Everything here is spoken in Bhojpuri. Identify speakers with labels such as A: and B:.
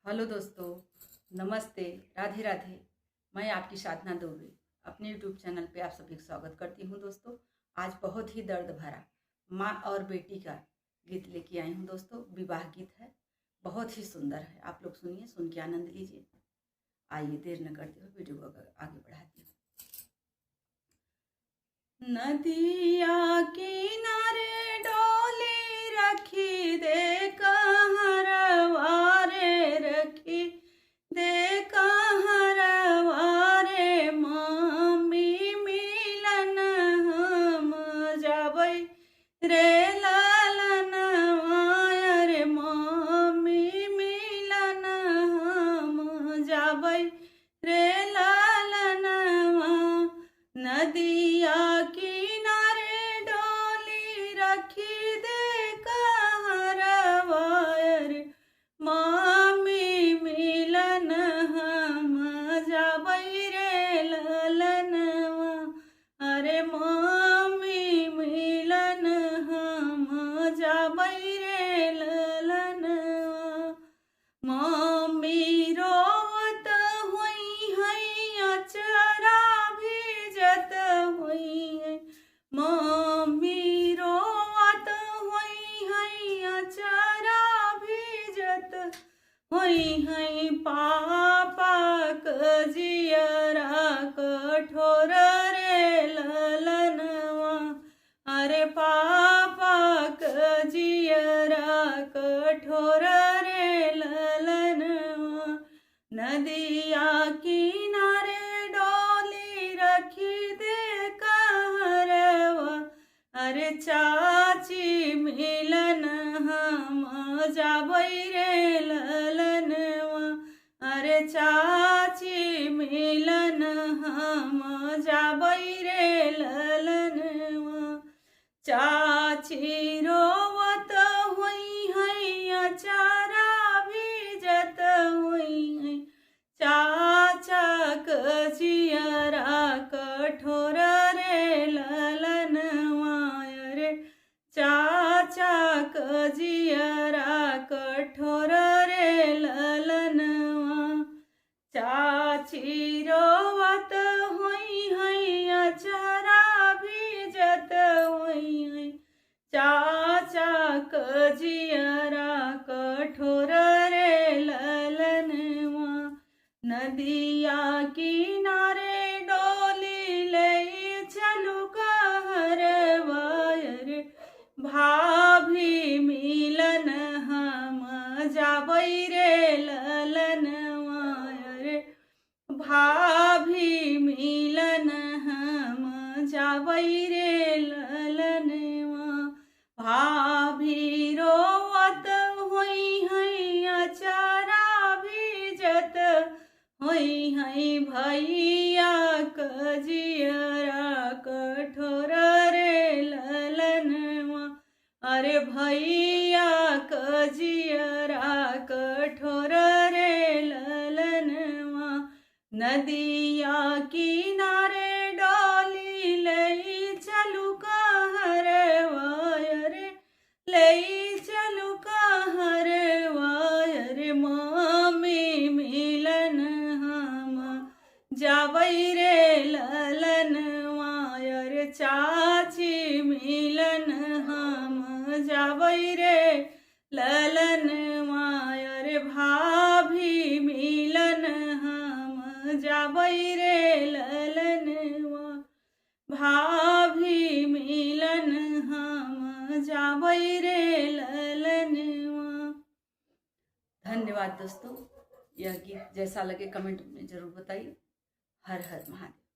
A: हेलो दोस्तों, नमस्ते, राधे राधे। मैं आपकी साधना दुबे अपने यूट्यूब चैनल पे आप सभी का स्वागत करती हूँ। दोस्तों, आज बहुत ही दर्द भरा माँ और बेटी का गीत लेके आई हूँ। दोस्तों, विवाह गीत है, बहुत ही सुंदर है। आप लोग सुनिए, सुन के आनंद लीजिए। आइए देर न करते हुए वीडियो को आगे बढ़ाती हूँ। नदिया किनारे डोली रखी दे, कहरवा रे रखी दे, कहरवा रे मम्मी मिलन हम जाबै रे लालनवा रे मम्मी मिलन हम जाबै रे लालनवा। नदिया किनारे डोली रखी दे, कहरवा रे मम्मी मिलन हम जाबै रे ललनवा। अरे मम्मी मिलन हम जाबै रे ललनवा। मम्मी रोवत हुई है, अचरा भीजत हुई है। मम्मी रोवत हुई है, अचरा भीजत हुई है। पापा क जियरा कठोर रे ललनवा। अरे पापा क जियरा कठोर रे ललनवा। नदिया किनारे डोली रखी दे, कहरवा अरे चाची मिलन हम जाबै रे ललनवा। अरे चाची मिलन हम जाबै रे ललनवा। चाची रोवत हुई है, अचारा भीजत हुई है। चाचा क जियरा कठोर रे ललनवा। रे चाचा क जियरा कठोर रे ललनवा। चाची रोवत हुई है, अचरा भीजत हुई है। चाचा क जियरा कठोर रे ललनवा। नदिया किनारे डोली ले चलू, कहरवा रे भाभी मिलन हम जाबै रे ललनवा। रे भाभी मिलन हम जाबै रे ललनवा। भाभी रोवत हुई है, अचरा भीजत हुई है। भैया क जियरा कठोर रे ललनवा। अरे भैया क जियरा कठोर रे ललनवा। नदिया किनारे डोली ले चलू, कहरवा रे ले चलू, कहरवा रे मम्मी मिलन हम जाबै रे ललनवा। रे चाची मिलन हम जाबै रे ललनवा। रे भाभी मिलन हम जाबै रे ललनवा। भाभी मिलन हम जाबै रे ललनवा। धन्यवाद दोस्तों। यह गीत जैसा लगे कमेंट में जरूर बताइए। हर हर महादेव।